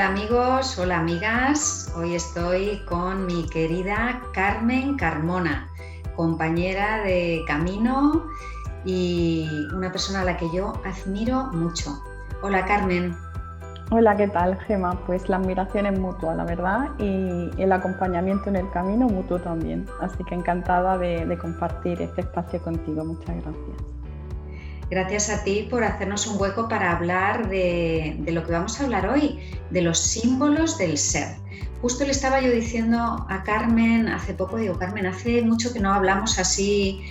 Hola amigos, hola amigas. Hoy estoy con mi querida Carmen Carmona, compañera de camino y una persona a la que yo admiro mucho. Hola Carmen. Hola, ¿qué tal, Gema? Pues la admiración es mutua, la verdad, y el acompañamiento en el camino mutuo también. Así que encantada de compartir este espacio contigo. Muchas gracias. Gracias a ti por hacernos un hueco para hablar de lo que vamos a hablar hoy, de los símbolos del ser. Justo le estaba yo diciendo a Carmen hace poco, digo, Carmen, hace mucho que no hablamos así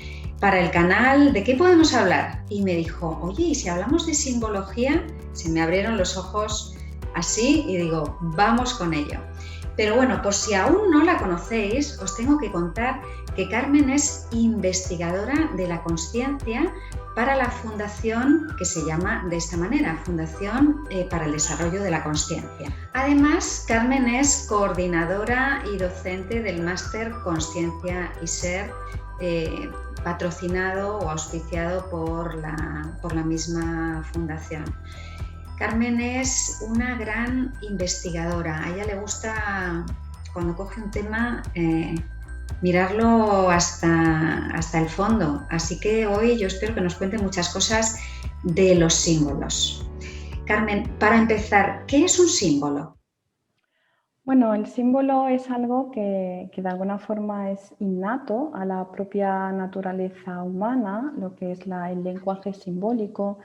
para el canal, ¿de qué podemos hablar? Y me dijo, oye, ¿y si hablamos de simbología? Se me abrieron los ojos así y digo, vamos con ello. Pero bueno, por si aún no la conocéis, os tengo que contar que Carmen es investigadora de la consciencia para la fundación que se llama de esta manera, Fundación para el Desarrollo de la Consciencia. Además, Carmen es coordinadora y docente del máster Consciencia y Ser, patrocinado o auspiciado por la misma fundación. Carmen es una gran investigadora. A ella le gusta, cuando coge un tema, mirarlo hasta el fondo. Así que hoy yo espero que nos cuente muchas cosas de los símbolos. Carmen, para empezar, ¿qué es un símbolo? Bueno, el símbolo es algo que de alguna forma es innato a la propia naturaleza humana, lo que es el lenguaje simbólico.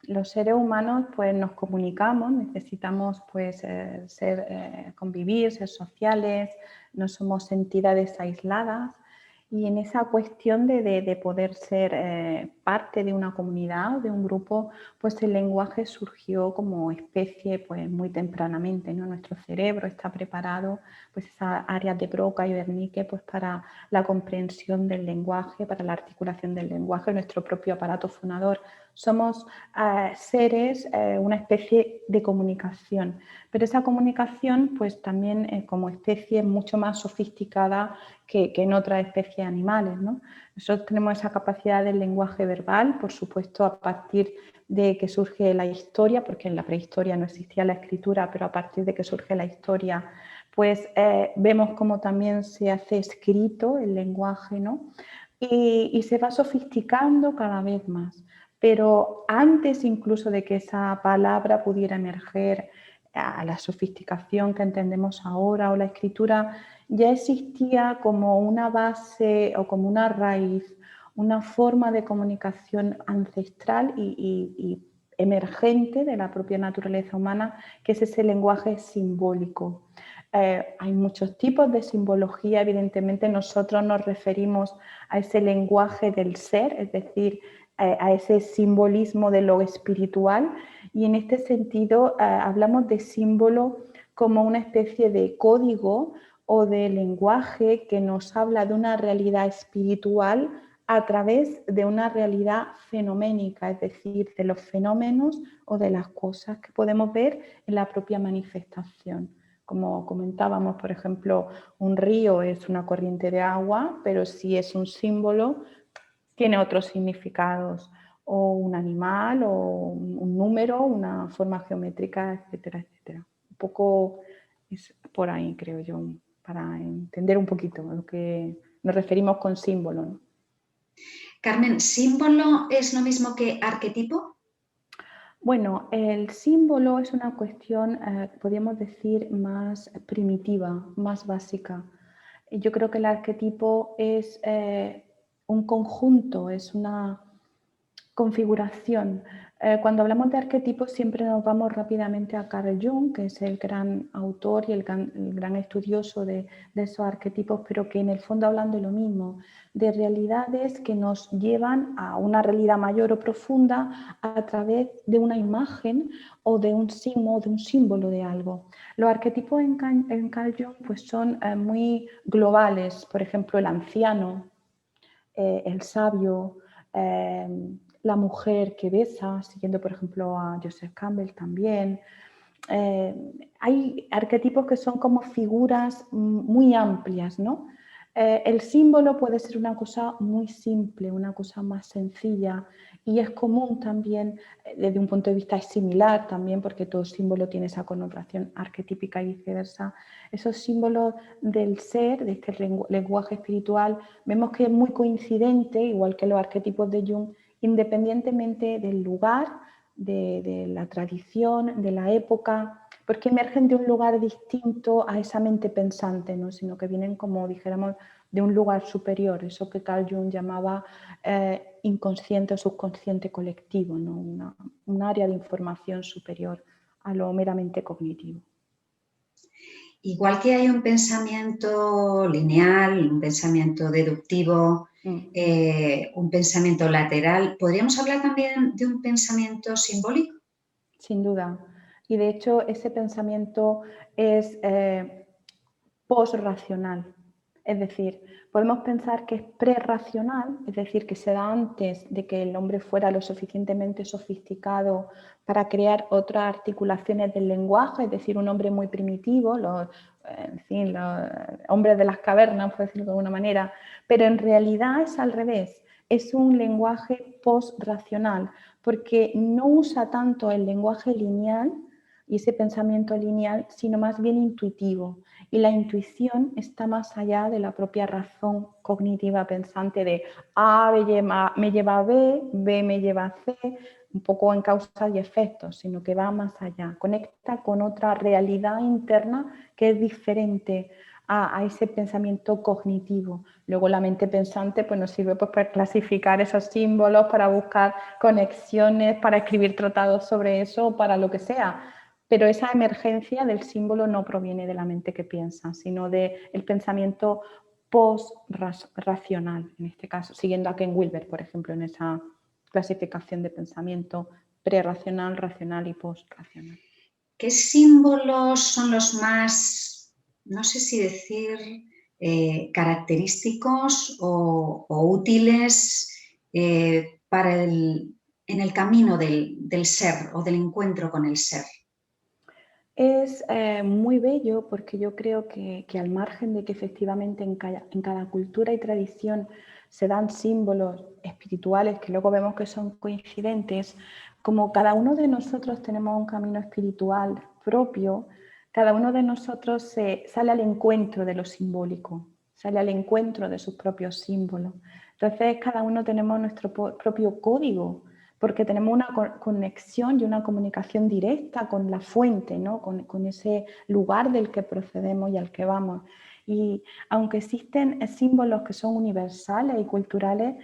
Los seres humanos pues, nos comunicamos, necesitamos pues, convivir, ser sociales, no somos entidades aisladas. Y en esa cuestión de poder ser parte de una comunidad, de un grupo, pues el lenguaje surgió como especie pues muy tempranamente, ¿no? Nuestro cerebro está preparado, pues esas áreas de Broca y Wernicke, pues para la comprensión del lenguaje, para la articulación del lenguaje, nuestro propio aparato fonador. Somos seres, una especie de comunicación, pero esa comunicación pues también como especie es mucho más sofisticada que en otras especies animales, ¿no? Nosotros tenemos esa capacidad del lenguaje verbal, por supuesto, a partir de que surge la historia, porque en la prehistoria no existía la escritura, pero a partir de que surge la historia, pues vemos cómo también se hace escrito el lenguaje, ¿no? Y se va sofisticando cada vez más. Pero antes incluso de que esa palabra pudiera emerger a la sofisticación que entendemos ahora o la escritura, ya existía como una base o como una raíz, una forma de comunicación ancestral y emergente de la propia naturaleza humana, que es ese lenguaje simbólico. Hay muchos tipos de simbología, evidentemente nosotros nos referimos a ese lenguaje del ser, es decir, a ese simbolismo de lo espiritual, y en este sentido hablamos de símbolo como una especie de código o de lenguaje que nos habla de una realidad espiritual a través de una realidad fenoménica, es decir, de los fenómenos o de las cosas que podemos ver en la propia manifestación. Como comentábamos, por ejemplo, un río es una corriente de agua, pero si es un símbolo, tiene otros significados, o un animal, o un número, una forma geométrica, etcétera, etcétera. Un poco es por ahí, creo yo, para entender un poquito lo que nos referimos con símbolo, ¿no? Carmen, ¿símbolo es lo mismo que arquetipo? Bueno, el símbolo es una cuestión, podríamos decir, más primitiva, más básica. Yo creo que el arquetipo es un conjunto, es una configuración. Cuando hablamos de arquetipos siempre nos vamos rápidamente a Carl Jung, que es el gran autor y el gran estudioso de esos arquetipos, pero que en el fondo hablan de lo mismo, de realidades que nos llevan a una realidad mayor o profunda a través de una imagen o de un signo o de un símbolo de algo. Los arquetipos en Carl Jung pues son muy globales, por ejemplo, el anciano, el sabio, la mujer que besa, siguiendo por ejemplo a Joseph Campbell también. Hay arquetipos que son como figuras muy amplias, ¿no? El símbolo puede ser una cosa muy simple, una cosa más sencilla y es común también, desde un punto de vista es similar también porque todo símbolo tiene esa connotación arquetípica y viceversa. Esos símbolos del ser, de este lenguaje espiritual, vemos que es muy coincidente, igual que los arquetipos de Jung, independientemente del lugar, de la tradición, de la época, porque emergen de un lugar distinto a esa mente pensante, ¿no? Sino que vienen, como dijéramos, de un lugar superior, eso que Carl Jung llamaba inconsciente o subconsciente colectivo, ¿no? Un área de información superior a lo meramente cognitivo. Igual que hay un pensamiento lineal, un pensamiento deductivo, un pensamiento lateral, ¿podríamos hablar también de un pensamiento simbólico? Sin duda. Y de hecho ese pensamiento es post-racional. Es decir, podemos pensar que es prerracional, es decir, que se da antes de que el hombre fuera lo suficientemente sofisticado para crear otras articulaciones del lenguaje, es decir, un hombre muy primitivo, los hombres de las cavernas, por decirlo de alguna manera, pero en realidad es al revés, es un lenguaje post-racional, porque no usa tanto el lenguaje lineal y ese pensamiento lineal, sino más bien intuitivo. Y la intuición está más allá de la propia razón cognitiva pensante de A me lleva a B, B me lleva a C, un poco en causas y efectos, sino que va más allá, conecta con otra realidad interna que es diferente a ese pensamiento cognitivo. Luego la mente pensante pues, nos sirve pues, para clasificar esos símbolos, para buscar conexiones, para escribir tratados sobre eso, para lo que sea. Pero esa emergencia del símbolo no proviene de la mente que piensa, sino del pensamiento post-racional, en este caso, siguiendo a Ken Wilber, por ejemplo, en esa clasificación de pensamiento prerracional, racional y post-racional. ¿Qué símbolos son los más, no sé si decir, característicos o útiles en el camino del ser o del encuentro con el ser? Es muy bello porque yo creo que al margen de que efectivamente en cada cultura y tradición se dan símbolos espirituales que luego vemos que son coincidentes, como cada uno de nosotros tenemos un camino espiritual propio, cada uno de nosotros sale al encuentro de lo simbólico, sale al encuentro de sus propios símbolos. Entonces cada uno tenemos nuestro propio código, porque tenemos una conexión y una comunicación directa con la fuente, ¿no? con ese lugar del que procedemos y al que vamos. Y aunque existen símbolos que son universales y culturales,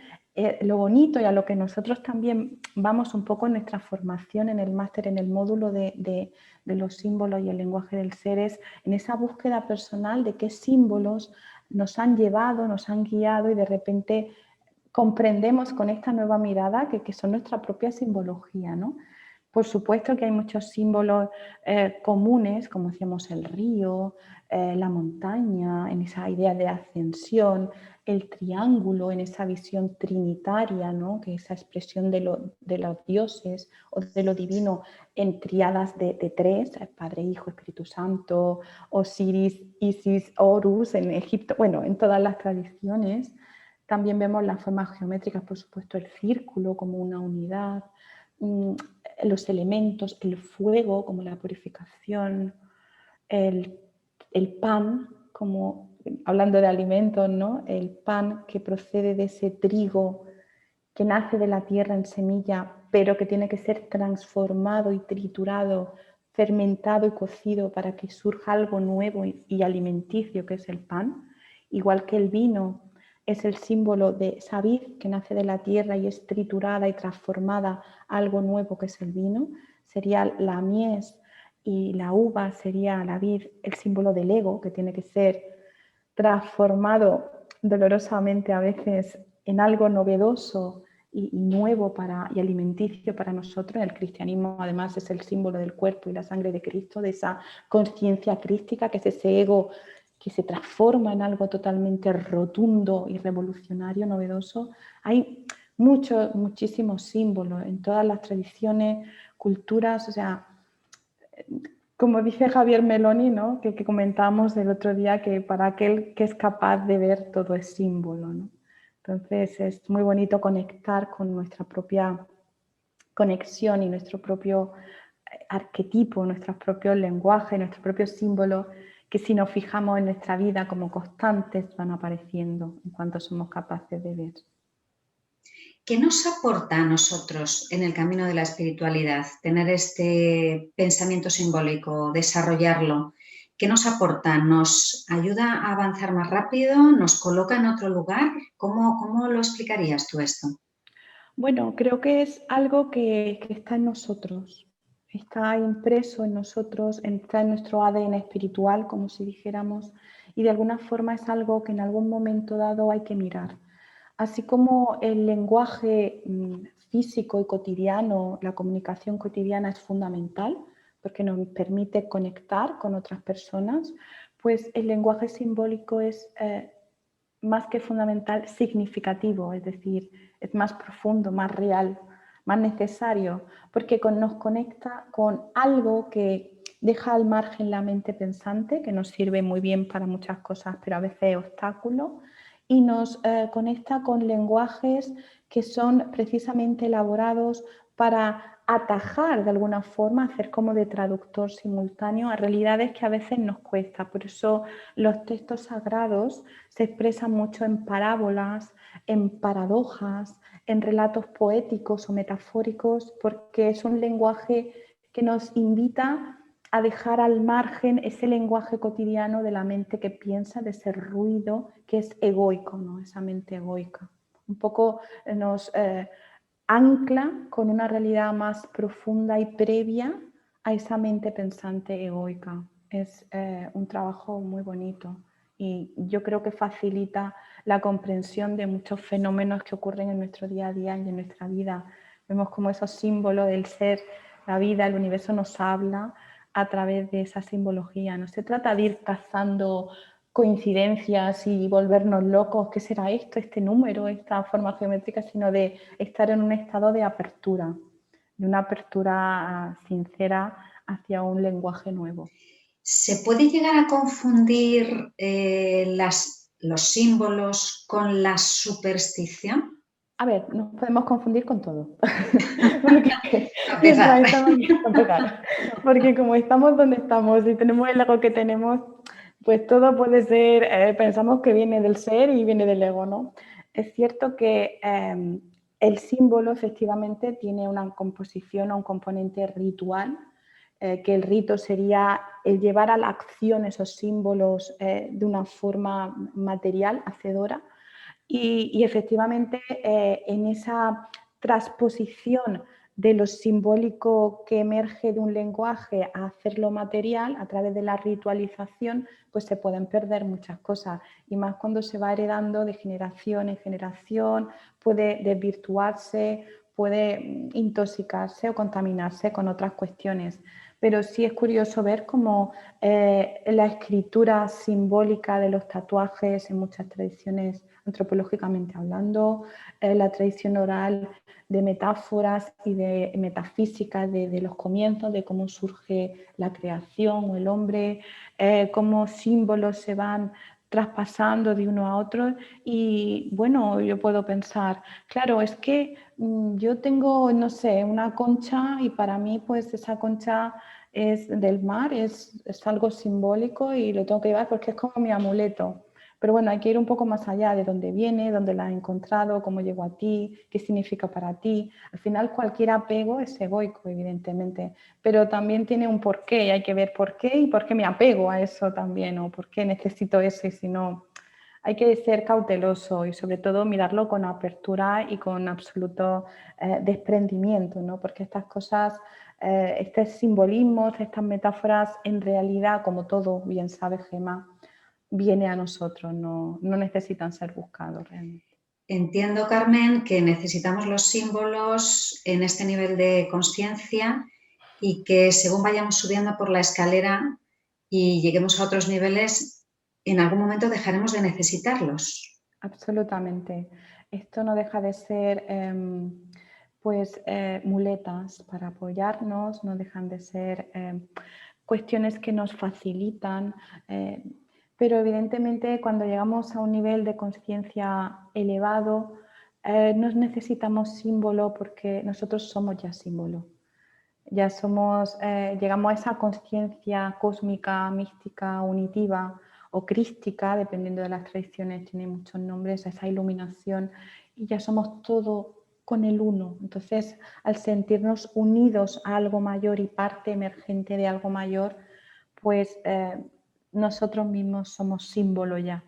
lo bonito y a lo que nosotros también vamos un poco en nuestra formación, en el máster, en el módulo de los símbolos y el lenguaje del ser, es en esa búsqueda personal de qué símbolos nos han llevado, nos han guiado y de repente comprendemos con esta nueva mirada que son nuestra propia simbología, ¿no? Por supuesto que hay muchos símbolos comunes, como decíamos el río, la montaña, en esa idea de ascensión, el triángulo, en esa visión trinitaria, ¿no? Que esa expresión de los dioses o de lo divino en tríadas de tres, Padre, Hijo, Espíritu Santo, Osiris, Isis, Horus en Egipto, bueno, en todas las tradiciones. También vemos las formas geométricas, por supuesto, el círculo como una unidad, los elementos, el fuego como la purificación, el pan como, hablando de alimentos, ¿no? El pan que procede de ese trigo que nace de la tierra en semilla, pero que tiene que ser transformado y triturado, fermentado y cocido para que surja algo nuevo y alimenticio que es el pan, igual que el vino es el símbolo de esa vid que nace de la tierra y es triturada y transformada a algo nuevo que es el vino, sería la mies y la uva sería la vid, el símbolo del ego que tiene que ser transformado dolorosamente a veces en algo novedoso y nuevo y alimenticio para nosotros. El cristianismo además es el símbolo del cuerpo y la sangre de Cristo, de esa conciencia crística, que es ese ego que se transforma en algo totalmente rotundo y revolucionario, novedoso. Hay muchísimos símbolos en todas las tradiciones, culturas, o sea, como dice Javier Meloni, ¿no? Que comentábamos el otro día, que para aquel que es capaz de ver todo es símbolo, ¿no? Entonces es muy bonito conectar con nuestra propia conexión y nuestro propio arquetipo, nuestros propios lenguajes, nuestros propios símbolos, que si nos fijamos en nuestra vida como constantes van apareciendo en cuanto somos capaces de ver. ¿Qué nos aporta a nosotros en el camino de la espiritualidad tener este pensamiento simbólico, desarrollarlo? ¿Qué nos aporta? ¿Nos ayuda a avanzar más rápido? ¿Nos coloca en otro lugar? ¿Cómo lo explicarías tú esto? Bueno, creo que es algo que está en nosotros, está impreso en nosotros, está en nuestro ADN espiritual, como si dijéramos, y de alguna forma es algo que en algún momento dado hay que mirar. Así como el lenguaje físico y cotidiano, la comunicación cotidiana es fundamental porque nos permite conectar con otras personas, pues el lenguaje simbólico es más que fundamental, significativo, es decir, es más profundo, más real, más necesario, porque nos conecta con algo que deja al margen la mente pensante, que nos sirve muy bien para muchas cosas, pero a veces es obstáculo, y nos conecta con lenguajes que son precisamente elaborados para atajar de alguna forma, hacer como de traductor simultáneo a realidades que a veces nos cuesta. Por eso los textos sagrados se expresan mucho en parábolas, en paradojas, en relatos poéticos o metafóricos, porque es un lenguaje que nos invita a dejar al margen ese lenguaje cotidiano de la mente que piensa, de ese ruido que es egoico, ¿no? Esa mente egoica. Un poco nos ancla con una realidad más profunda y previa a esa mente pensante egoica. Es un trabajo muy bonito y yo creo que facilita la comprensión de muchos fenómenos que ocurren en nuestro día a día y en nuestra vida. Vemos como esos símbolos del ser, la vida, el universo nos habla a través de esa simbología. No se trata de ir cazando coincidencias y volvernos locos, ¿qué será esto, este número, esta forma geométrica?, sino de estar en un estado de apertura, de una apertura sincera hacia un lenguaje nuevo. ¿Se puede llegar a confundir los símbolos con la superstición? A ver, nos podemos confundir con todo. Porque, A empezar. mientras estamos aquí, a empezar. Porque como estamos donde estamos y tenemos el ego que tenemos, pues todo puede ser, pensamos que viene del ser y viene del ego, ¿no? Es cierto que el símbolo efectivamente tiene una composición o un componente ritual, que el rito sería el llevar a la acción esos símbolos de una forma material, hacedora. Y efectivamente en esa transposición de lo simbólico que emerge de un lenguaje a hacerlo material a través de la ritualización, pues se pueden perder muchas cosas. Y más cuando se va heredando de generación en generación, puede desvirtuarse, puede intoxicarse o contaminarse con otras cuestiones. Pero sí es curioso ver cómo la escritura simbólica de los tatuajes en muchas tradiciones, antropológicamente hablando, la tradición oral de metáforas y de metafísica de los comienzos, de cómo surge la creación o el hombre, cómo símbolos se van traspasando de uno a otro. Y bueno, yo puedo pensar, claro, es que yo tengo, no sé, una concha y para mí pues esa concha es del mar, es algo simbólico y lo tengo que llevar porque es como mi amuleto. Pero bueno, hay que ir un poco más allá de dónde viene, dónde la has encontrado, cómo llegó a ti, qué significa para ti. Al final cualquier apego es egoico, evidentemente, pero también tiene un porqué y hay que ver por qué y por qué me apego a eso también o por qué necesito eso y si no, hay que ser cauteloso y sobre todo mirarlo con apertura y con absoluto desprendimiento, ¿no? Porque estas cosas, estos simbolismos, estas metáforas, en realidad, como todo bien sabe Gemma, viene a nosotros, no necesitan ser buscados realmente. Entiendo, Carmen, que necesitamos los símbolos en este nivel de conciencia y que según vayamos subiendo por la escalera y lleguemos a otros niveles, en algún momento dejaremos de necesitarlos. Absolutamente. Esto no deja de ser muletas para apoyarnos, no dejan de ser cuestiones que nos facilitan, pero evidentemente cuando llegamos a un nivel de conciencia elevado, no necesitamos símbolo porque nosotros somos ya símbolo. Ya somos, llegamos a esa conciencia cósmica, mística, unitiva o crística, dependiendo de las tradiciones, tiene muchos nombres, esa iluminación, y ya somos todo con el uno. Entonces, al sentirnos unidos a algo mayor y parte emergente de algo mayor, pues nosotros mismos somos símbolo ya.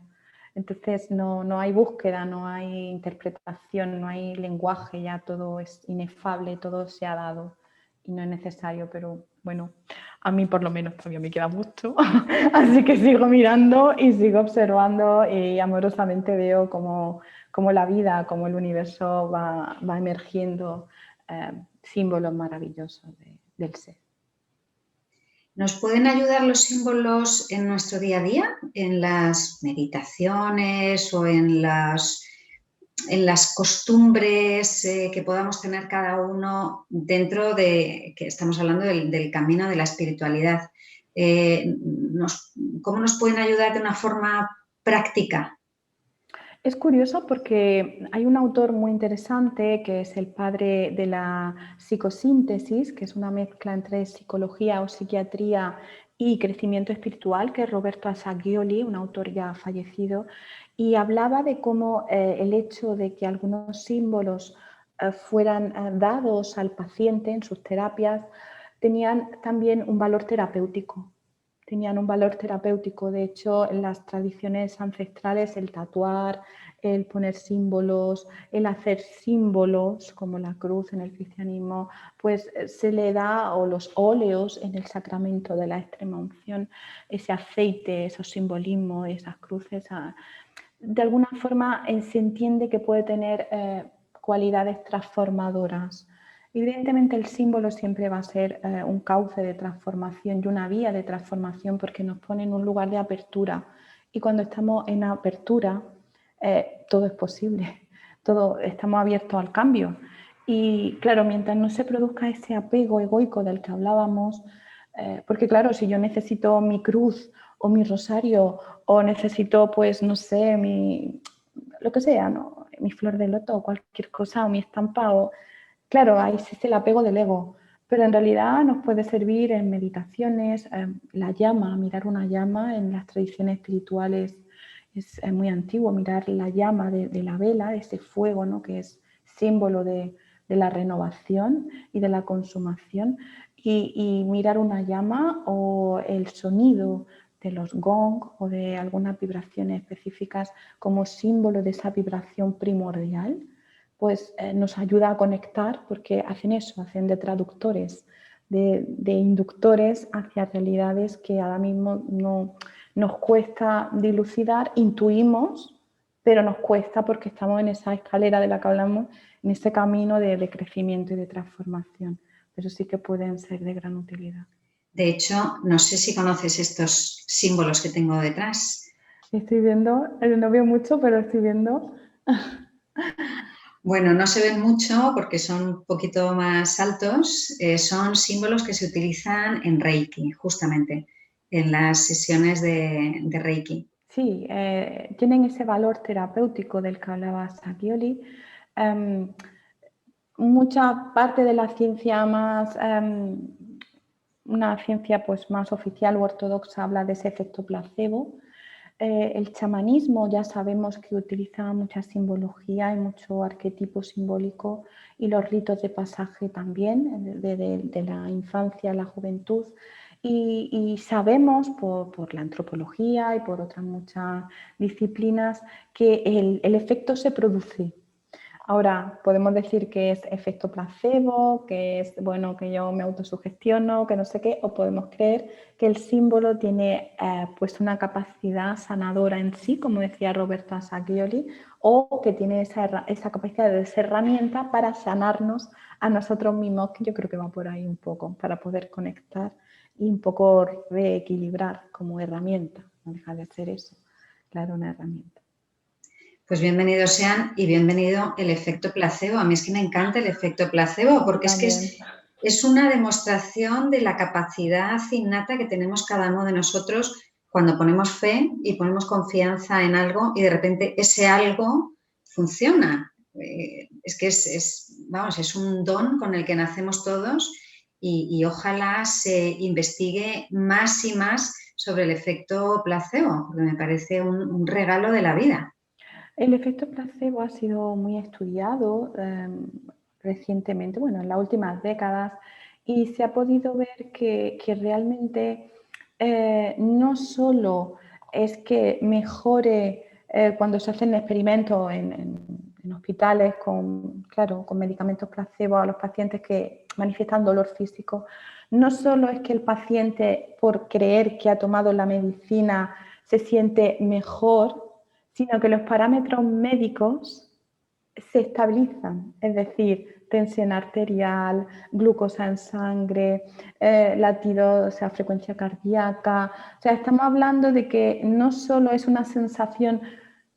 Entonces no hay búsqueda, no hay interpretación, no hay lenguaje, ya todo es inefable, todo se ha dado y no es necesario, pero bueno, a mí por lo menos todavía me queda mucho, así que sigo mirando y sigo observando y amorosamente veo cómo la vida, cómo el universo va emergiendo símbolos maravillosos del ser. ¿Nos pueden ayudar los símbolos en nuestro día a día, en las meditaciones o en las costumbres que podamos tener cada uno dentro de, que estamos hablando del camino de la espiritualidad? ¿Cómo nos pueden ayudar de una forma práctica? Es curioso porque hay un autor muy interesante que es el padre de la psicosíntesis, que es una mezcla entre psicología o psiquiatría y crecimiento espiritual, que es Roberto Assagioli, un autor ya fallecido, y hablaba de cómo el hecho de que algunos símbolos fueran dados al paciente en sus terapias tenían también un valor terapéutico. Tenían un valor terapéutico. De hecho, en las tradiciones ancestrales, el tatuar, el poner símbolos, el hacer símbolos como la cruz en el cristianismo, pues se le da, o los óleos en el sacramento de la extrema unción, ese aceite, esos simbolismos, esas cruces. De alguna forma se entiende que puede tener cualidades transformadoras. Evidentemente el símbolo siempre va a ser un cauce de transformación y una vía de transformación porque nos pone en un lugar de apertura. Y cuando estamos en apertura, todo es posible, estamos abiertos al cambio. Y claro, mientras no se produzca ese apego egoico del que hablábamos, porque claro, si yo necesito mi cruz o mi rosario o necesito, pues no sé, lo que sea, ¿no? Mi flor de loto o cualquier cosa o mi estampa o... Claro, ahí es el apego del ego, pero en realidad nos puede servir en meditaciones, la llama, mirar una llama en las tradiciones espirituales es muy antiguo, mirar la llama de la vela, ese fuego, ¿no? Que es símbolo de la renovación y de la consumación, y mirar una llama o el sonido de los gong o de algunas vibraciones específicas como símbolo de esa vibración primordial, pues nos ayuda a conectar porque hacen eso, hacen de traductores, de inductores hacia realidades que ahora mismo no nos cuesta dilucidar, intuimos, pero nos cuesta porque estamos en esa escalera de la que hablamos, en ese camino de crecimiento y de transformación, pero sí que pueden ser de gran utilidad. De hecho, no sé si conoces estos símbolos que tengo detrás. Estoy viendo, no veo mucho, pero estoy viendo. Bueno, no se ven mucho porque son un poquito más altos. Son símbolos que se utilizan en Reiki, justamente, en las sesiones de Reiki. Sí, tienen ese valor terapéutico del que hablaba Sakioli. Mucha parte de la ciencia más, una ciencia pues más oficial u ortodoxa habla de ese efecto placebo. El chamanismo ya sabemos que utiliza mucha simbología y mucho arquetipo simbólico y los ritos de pasaje también, de la infancia a la juventud. Y sabemos por la antropología y por otras muchas disciplinas que el efecto se produce. Ahora, podemos decir que es efecto placebo, que es bueno que yo me autosugestiono, que no sé qué, o podemos creer que el símbolo tiene pues una capacidad sanadora en sí, como decía Roberto Assagioli, o que tiene esa capacidad de ser herramienta para sanarnos a nosotros mismos, que yo creo que va por ahí un poco, para poder conectar y un poco reequilibrar como herramienta, no deja de ser eso, claro, una herramienta. Pues bienvenidos sean y bienvenido el efecto placebo. A mí es que me encanta el efecto placebo porque es que es una demostración de la capacidad innata que tenemos cada uno de nosotros cuando ponemos fe y ponemos confianza en algo y de repente ese algo funciona. Es que vamos, es un don con el que nacemos todos y ojalá se investigue más y más sobre el efecto placebo, porque me parece un regalo de la vida. El efecto placebo ha sido muy estudiado recientemente, bueno, en las últimas décadas, y se ha podido ver que realmente no solo es que mejore cuando se hacen experimentos en hospitales claro, con medicamentos placebo a los pacientes que manifiestan dolor físico, no solo es que el paciente, por creer que ha tomado la medicina, se siente mejor, sino que los parámetros médicos se estabilizan, es decir, tensión arterial, glucosa en sangre, latido, o sea, frecuencia cardíaca. O sea, estamos hablando de que no solo es una sensación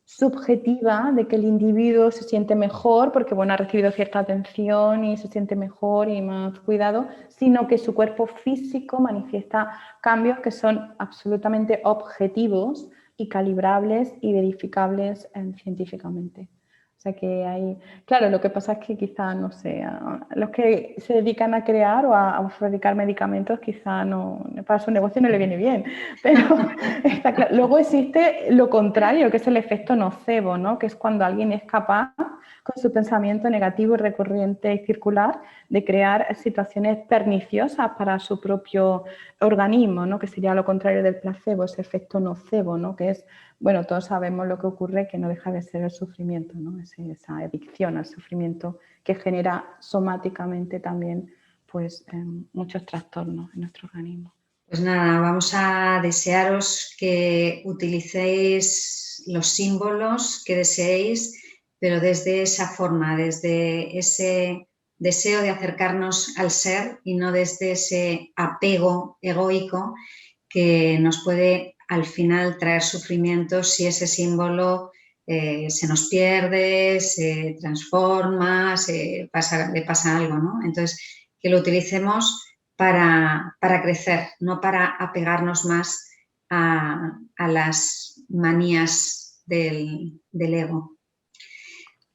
subjetiva de que el individuo se siente mejor porque bueno, ha recibido cierta atención y se siente mejor y más cuidado, sino que su cuerpo físico manifiesta cambios que son absolutamente objetivos y calibrables y verificables científicamente. O sea que hay, claro, lo que pasa es que quizá, no sé, a los que se dedican a crear o a fabricar medicamentos, quizá no, para su negocio no le viene bien, pero está claro. Luego existe lo contrario, que es el efecto nocebo, ¿no? Que es cuando alguien es capaz, con su pensamiento negativo y recurrente y circular, de crear situaciones perniciosas para su propio organismo, ¿no? Que sería lo contrario del placebo, ese efecto nocebo, ¿no? Que es, bueno, todos sabemos lo que ocurre, que no deja de ser el sufrimiento, ¿no? Esa adicción al sufrimiento que genera somáticamente también pues, muchos trastornos en nuestro organismo. Pues nada, vamos a desearos que utilicéis los símbolos que deseéis, pero desde esa forma, desde ese deseo de acercarnos al ser y no desde ese apego egoico que nos puede al final traer sufrimiento si ese símbolo se nos pierde, se transforma, le pasa algo, ¿no? Entonces, que lo utilicemos para crecer, no para apegarnos más a las manías del ego.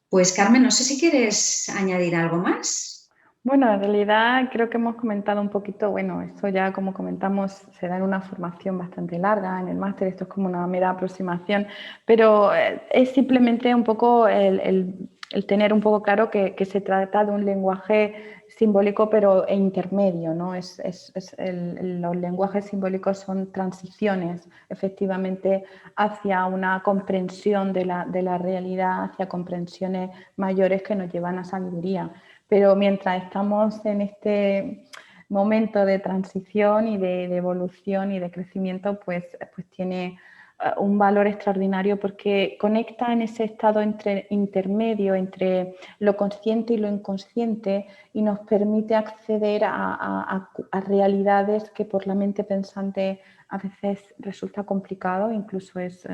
Pues Carmen, no sé si quieres añadir algo más. Bueno, en realidad creo que hemos comentado un poquito, bueno, esto ya como comentamos se da en una formación bastante larga, en el máster esto es como una mera aproximación, pero es simplemente un poco el tener un poco claro que se trata de un lenguaje simbólico pero intermedio, ¿no? Los lenguajes simbólicos son transiciones efectivamente hacia una comprensión de la realidad, hacia comprensiones mayores que nos llevan a sabiduría. Pero mientras estamos en este momento de transición y de evolución y de crecimiento, pues tiene un valor extraordinario porque conecta en ese estado intermedio entre lo consciente y lo inconsciente y nos permite acceder a realidades que por la mente pensante a veces resulta complicado, incluso es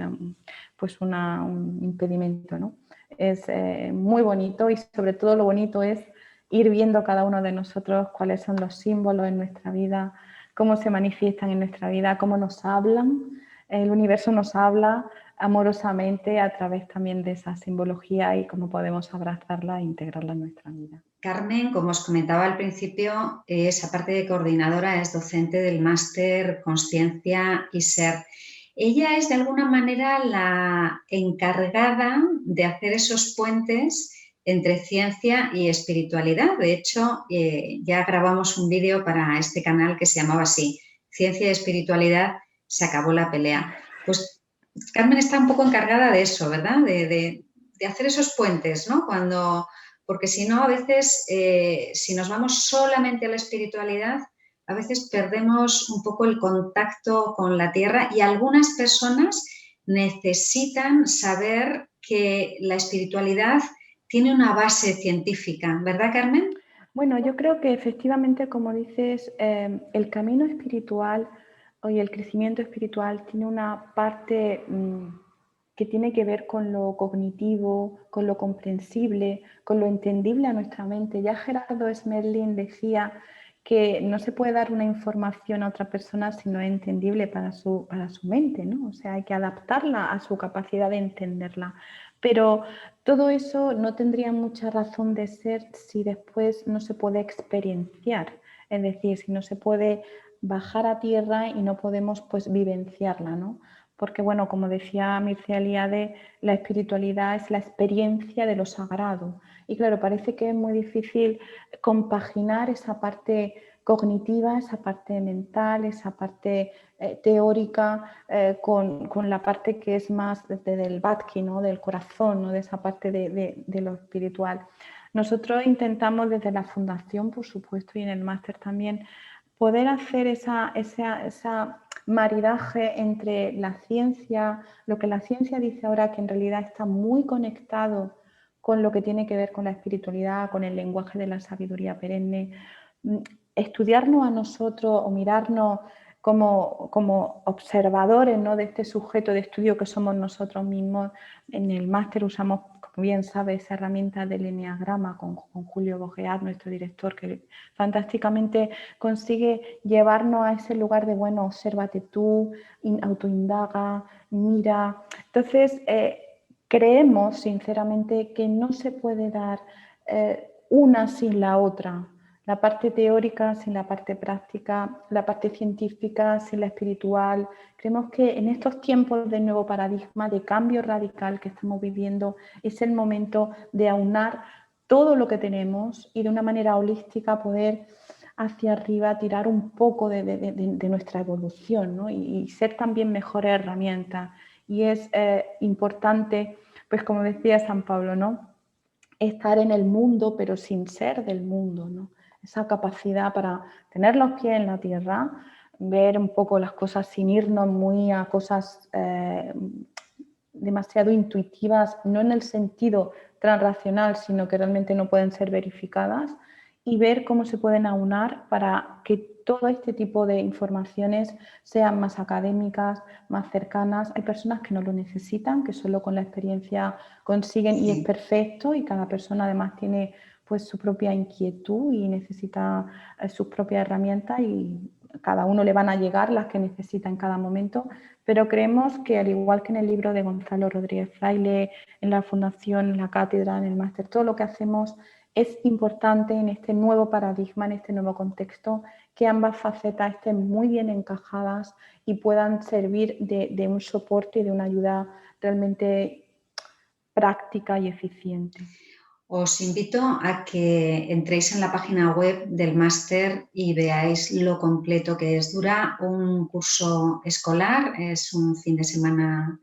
pues un impedimento, ¿no? Es muy bonito y sobre todo lo bonito es ir viendo cada uno de nosotros cuáles son los símbolos en nuestra vida, cómo se manifiestan en nuestra vida, cómo nos hablan. El universo nos habla amorosamente a través también de esa simbología y cómo podemos abrazarla e integrarla en nuestra vida. Carmen, como os comentaba al principio, es aparte de coordinadora, es docente del máster Consciencia y Ser. Ella es de alguna manera la encargada de hacer esos puentes entre ciencia y espiritualidad. De hecho, ya grabamos un vídeo para este canal que se llamaba así, Ciencia y Espiritualidad, se acabó la pelea. Pues Carmen está un poco encargada de eso, ¿verdad? De hacer esos puentes, ¿no? Porque si no, a veces, si nos vamos solamente a la espiritualidad, a veces perdemos un poco el contacto con la tierra y algunas personas necesitan saber que la espiritualidad tiene una base científica, ¿verdad, Carmen? Bueno, yo creo que efectivamente, como dices, el camino espiritual y el crecimiento espiritual tiene una parte que tiene que ver con lo cognitivo, con lo comprensible, con lo entendible a nuestra mente. Ya Gerardo Smerling decía que no se puede dar una información a otra persona si no es entendible para su mente, ¿no? O sea, hay que adaptarla a su capacidad de entenderla. Pero todo eso no tendría mucha razón de ser si después no se puede experienciar, es decir, si no se puede bajar a tierra y no podemos pues vivenciarla, ¿no? Porque bueno, como decía Mircea Eliade, la espiritualidad es la experiencia de lo sagrado. Y claro, parece que es muy difícil compaginar esa parte cognitiva, esa parte mental, esa parte teórica con la parte que es más del Batki, ¿no? Del corazón, ¿no? De esa parte de lo espiritual. Nosotros intentamos desde la fundación, por supuesto, y en el máster también, poder hacer esa maridaje entre la ciencia, lo que la ciencia dice ahora, que en realidad está muy conectado con lo que tiene que ver con la espiritualidad, con el lenguaje de la sabiduría perenne, estudiarnos a nosotros o mirarnos como observadores, ¿no? De este sujeto de estudio que somos nosotros mismos. En el máster usamos, como bien sabes, esa herramienta del eneagrama con Julio Bogeat, nuestro director, que fantásticamente consigue llevarnos a ese lugar de, bueno, obsérvate tú, autoindaga, mira. Entonces, creemos sinceramente que no se puede dar una sin la otra. La parte teórica sin la parte práctica, la parte científica sin la espiritual. Creemos que en estos tiempos de nuevo paradigma, de cambio radical que estamos viviendo, es el momento de aunar todo lo que tenemos y de una manera holística poder hacia arriba tirar un poco de nuestra evolución, ¿no? y ser también mejores herramientas. Y es importante, pues como decía San Pablo, ¿no? Estar en el mundo pero sin ser del mundo, ¿no? Esa capacidad para tener los pies en la tierra, ver un poco las cosas sin irnos muy a cosas demasiado intuitivas, no en el sentido transracional, sino que realmente no pueden ser verificadas, y ver cómo se pueden aunar para que todo este tipo de informaciones sean más académicas, más cercanas. Hay personas que no lo necesitan, que solo con la experiencia consiguen, y es perfecto, y cada persona además tiene pues su propia inquietud y necesita sus propias herramientas, y cada uno le van a llegar las que necesita en cada momento, pero creemos que al igual que en el libro de Gonzalo Rodríguez Fraile, en la fundación, en la cátedra, en el máster, todo lo que hacemos es importante en este nuevo paradigma, en este nuevo contexto, que ambas facetas estén muy bien encajadas y puedan servir de un soporte y de una ayuda realmente práctica y eficiente. Os invito a que entréis en la página web del máster y veáis lo completo que es. Dura un curso escolar, es un fin de semana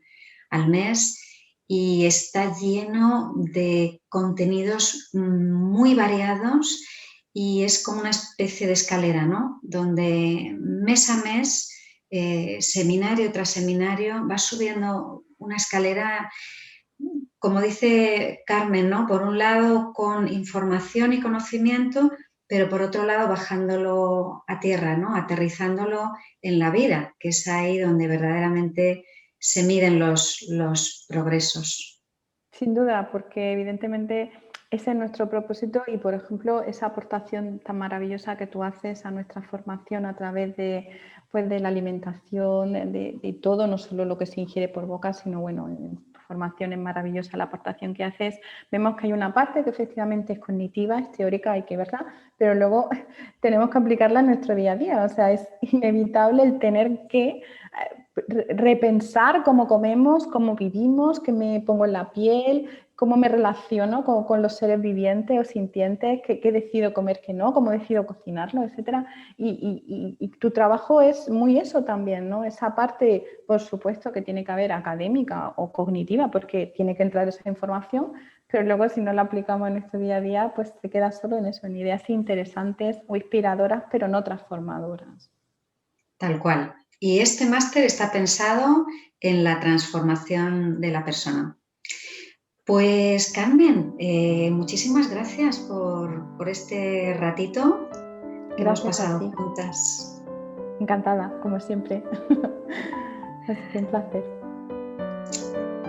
al mes y está lleno de contenidos muy variados y es como una especie de escalera, ¿no? Donde mes a mes, seminario tras seminario, va subiendo una escalera, como dice Carmen, ¿no? Por un lado con información y conocimiento, pero por otro lado bajándolo a tierra, ¿no? Aterrizándolo en la vida, que es ahí donde verdaderamente se miden los progresos. Sin duda, porque evidentemente ese es nuestro propósito, y por ejemplo esa aportación tan maravillosa que tú haces a nuestra formación a través de la alimentación, de todo, no solo lo que se ingiere por boca, sino bueno, en tu formación es maravillosa la aportación que haces. Vemos que hay una parte que efectivamente es cognitiva, es teórica, hay que verla, pero luego tenemos que aplicarla en nuestro día a día. O sea, es inevitable el tener que repensar cómo comemos, cómo vivimos, qué me pongo en la piel, cómo me relaciono con los seres vivientes o sintientes, qué decido comer, qué no, cómo decido cocinarlo, etc. Y tu trabajo es muy eso también, ¿no? Esa parte, por supuesto, que tiene que haber académica o cognitiva, porque tiene que entrar esa información, pero luego si no la aplicamos en nuestro día a día, pues se queda solo en eso, en ideas interesantes o inspiradoras, pero no transformadoras. Tal cual. Y este máster está pensado en la transformación de la persona. Pues Carmen, muchísimas gracias por este ratito que hemos pasado juntas. Encantada, como siempre. Ha sido un placer.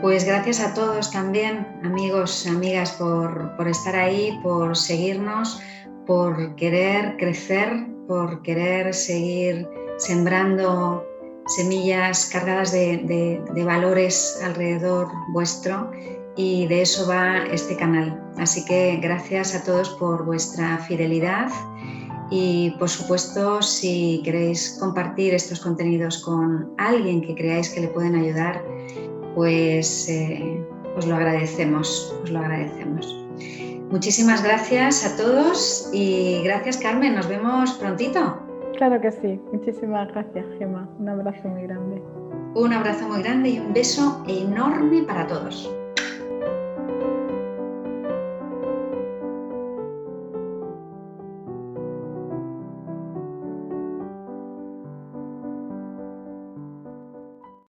Pues gracias a todos también, amigos, amigas, por estar ahí, por seguirnos, por querer crecer por querer seguir sembrando semillas cargadas de valores alrededor vuestro, y de eso va este canal. Así que gracias a todos por vuestra fidelidad y, por supuesto, si queréis compartir estos contenidos con alguien que creáis que le pueden ayudar, pues os lo agradecemos, os lo agradecemos. Muchísimas gracias a todos y gracias, Carmen, nos vemos prontito. Claro que sí, muchísimas gracias, Gemma, un abrazo muy grande. Un abrazo muy grande y un beso enorme para todos.